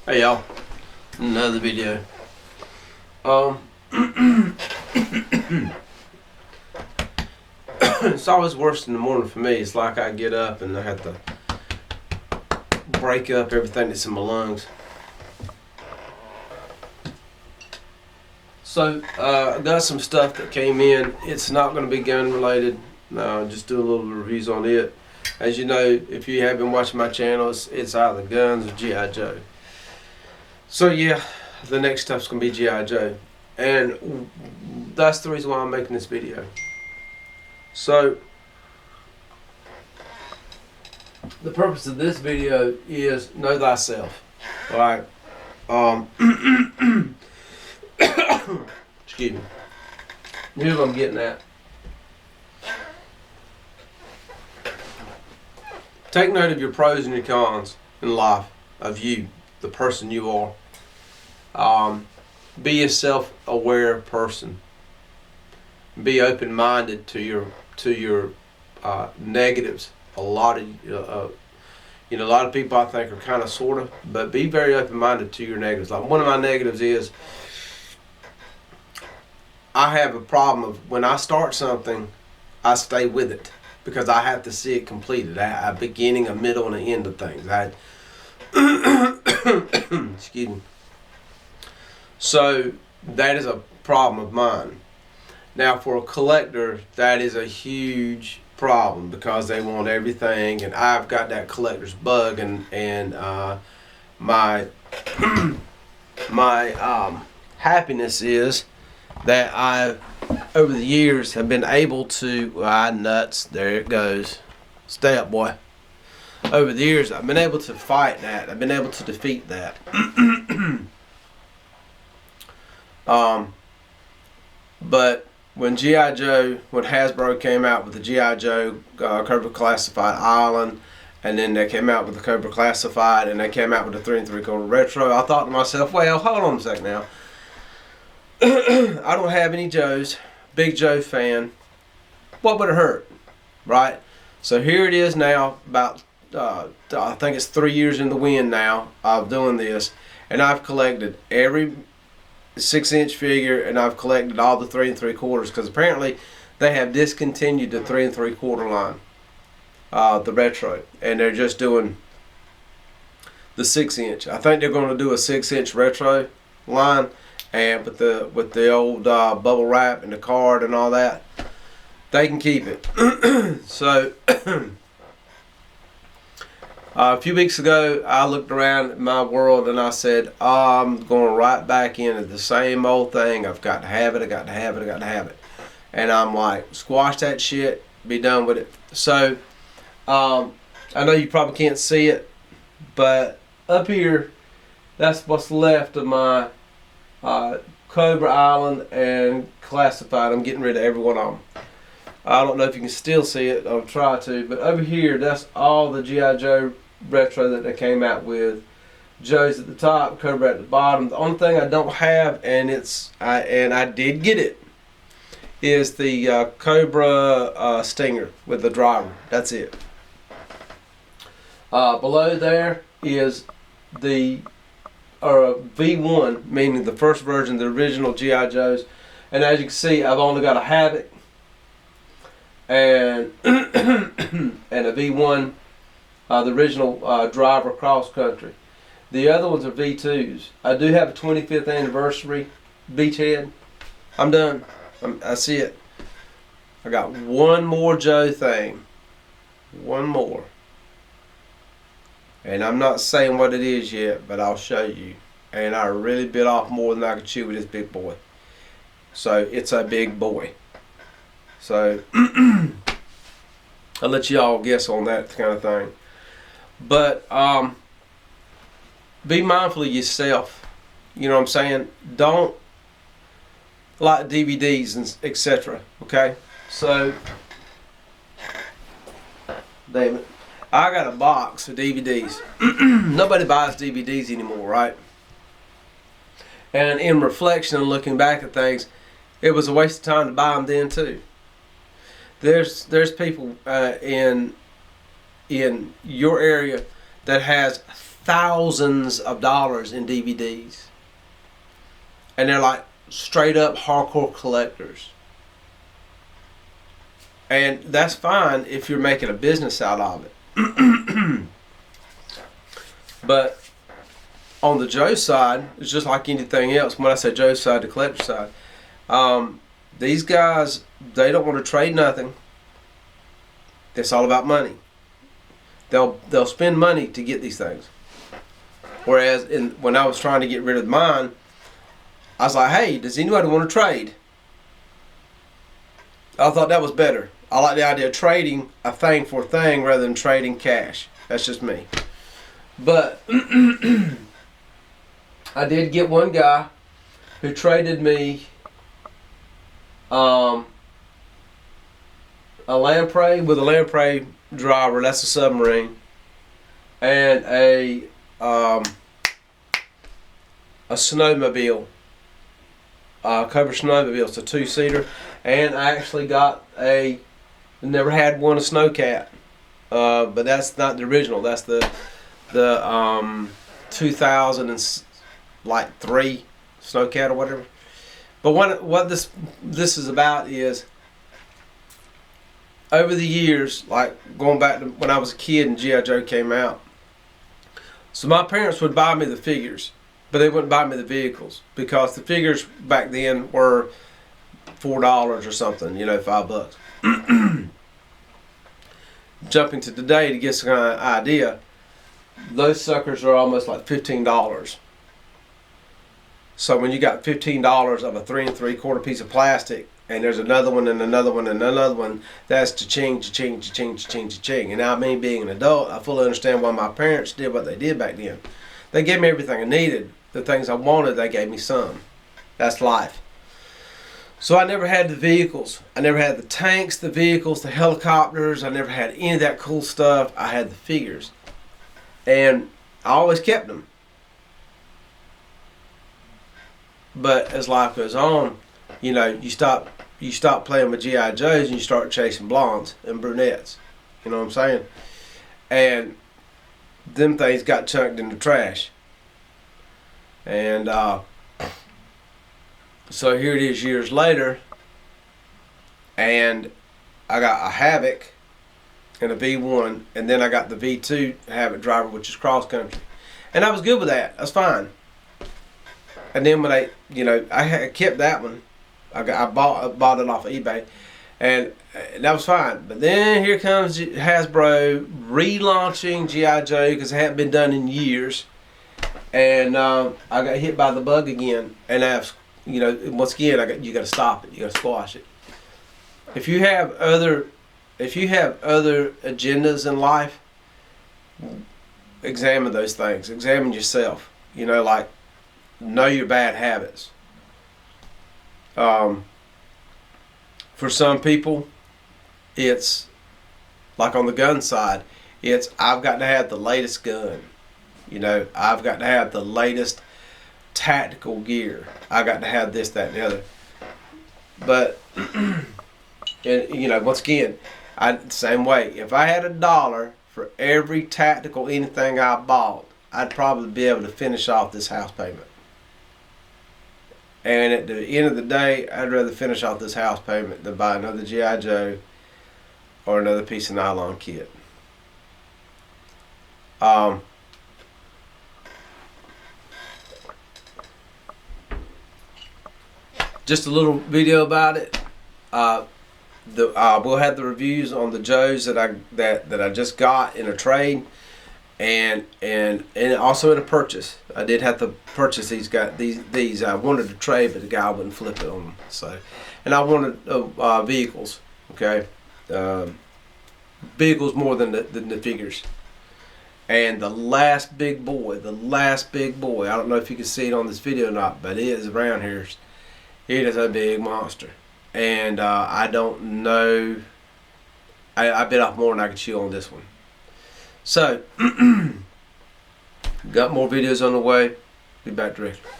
Hey y'all, another video. It's always worse in the morning for me. It's like I get up and I have to break up everything that's in my lungs. So I got some stuff that came in. It's not going to be gun related. Just do a little reviews on it. As you know, if you have been watching my channel, it's either guns or G.I. Joe. So yeah, the next stuff's going to be G.I. Joe. And that's the reason why I'm making this video. So, the purpose of this video is know thyself. Alright? Excuse me. Here's what I'm getting at. Take note of your pros and your cons in life, of you, the person you are. Be a self-aware person. Be open-minded to your negatives. A lot of people I think are kind of sort of, but be very open-minded to your negatives. Like one of my negatives is I have a problem of when I start something, I stay with it because I have to see it completed. A beginning, a middle, and an end of things. Excuse me. So that is a problem of mine. Now for a collector, that is a huge problem because they want everything, and I've got that collector's bug, and my my happiness is that I over the years have been able to nuts, there it goes. Stay up, boy. Over the years I've been able to fight that. I've been able to defeat that. But when G.I. Joe, when Hasbro came out with the G.I. Joe Cobra Classified Island, and then they came out with the Cobra Classified, and they came out with the 3 3/4 Retro, I thought to myself, well, hold on a second now. I don't have any Joes, big Joe fan. What would it hurt, right? So here it is now, about I think it's 3 years in the wind now of doing this, and I've collected every 6-inch figure, and I've collected all the 3 3/4 because apparently they have discontinued the 3 3/4 line, the retro, and they're just doing the 6-inch. I think they're going to do a 6-inch retro line, and with the old bubble wrap and the card and all that, they can keep it. So a few weeks ago, I looked around at my world and I said, I'm going right back into the same old thing. I've got to have it, I got to have it, I got to have it. And I'm like, squash that shit, be done with it. So, I know you probably can't see it, but up here, that's what's left of my Cobra Island and Classified. I'm getting rid of every one of them. I don't know if you can still see it, I'll try to, but over here, that's all the G.I. Joe retro that they came out with. Joe's at the top, Cobra at the bottom. The only thing I don't have, and I did get it, is the Cobra Stinger with the driver. That's it. Below there is the V1, meaning the first version, the original G.I. Joes. And as you can see, I've only got a Havoc and and a V1, the original driver cross country. The other ones are V2s. I do have a 25th anniversary Beachhead. I'm done. I see it. I got one more Joe thing. One more. And I'm not saying what it is yet, but I'll show you. And I really bit off more than I could chew with this big boy. So it's a big boy. So I'll let y'all guess on that kind of thing. But be mindful of yourself. You know what I'm saying? Don't like DVDs and etc. Okay? So, damn it. I got a box of DVDs. Nobody buys DVDs anymore, right? And in reflection and looking back at things, it was a waste of time to buy them then too. There's people in your area that has thousands of dollars in DVDs. And they're like straight up hardcore collectors. And that's fine if you're making a business out of it. But on the Joe side, it's just like anything else. When I say Joe side, the collector side, these guys, they don't want to trade nothing. It's all about money. They'll spend money to get these things. Whereas when I was trying to get rid of mine, I was like, hey, does anybody want to trade? I thought that was better. I like the idea of trading a thing for a thing rather than trading cash. That's just me. But I did get one guy who traded me a lamprey with a lamprey driver, that's a submarine, and a snowmobile, Cobra snowmobile. It's a 2-seater, and I actually got never had one, a snowcat, but that's not the original. That's the 2003 snowcat or whatever. But what this is about is, over the years, like going back to when I was a kid and G.I. Joe came out, so my parents would buy me the figures, but they wouldn't buy me the vehicles, because the figures back then were $4 or something, $5. Jumping to today to get some kind of idea, those suckers are almost like $15. So when you got $15 of a 3 3/4 piece of plastic, and there's another one and another one and another one, that's cha-ching, cha-ching, cha-ching, cha-ching, cha-ching. And now, me being an adult, I fully understand why my parents did what they did back then. They gave me everything I needed. The things I wanted, they gave me some. That's life. So I never had the vehicles. I never had the tanks, the vehicles, the helicopters. I never had any of that cool stuff. I had the figures. And I always kept them. But as life goes on, you stop playing with G.I. Joes and you start chasing blondes and brunettes. You know what I'm saying? And them things got chunked in the trash. And so here it is years later, and I got a Havoc and a V1, and then I got the V2 Havoc driver, which is cross country. And I was good with that. That's fine. And then when I kept that one. I bought it off of eBay, and that was fine. But then here comes Hasbro relaunching G.I. Joe, because it hadn't been done in years, and I got hit by the bug again. And once again, you got to stop it. You got to squash it. If you have other agendas in life, examine those things. Examine yourself. Like, know your bad habits. For some people, it's like on the gun side, it's I've got to have the latest gun. I've got to have the latest tactical gear. I got to have this, that, and the other. But and once again, same way. If I had $1 for every tactical anything I bought, I'd probably be able to finish off this house payment. And at the end of the day, I'd rather finish off this house payment than buy another G.I. Joe or another piece of nylon kit. Just a little video about it. We'll have the reviews on the Joes that I just got in a trade. And also in a purchase. I did have to purchase these guys. These I wanted to trade, but the guy wouldn't flip it on them. So, and I wanted vehicles. Okay, vehicles more than the figures. And the last big boy. I don't know if you can see it on this video or not, but it is around here. It is a big monster, and I don't know. I bit off more than I could chew on this one. So, got more videos on the way. Be back directly.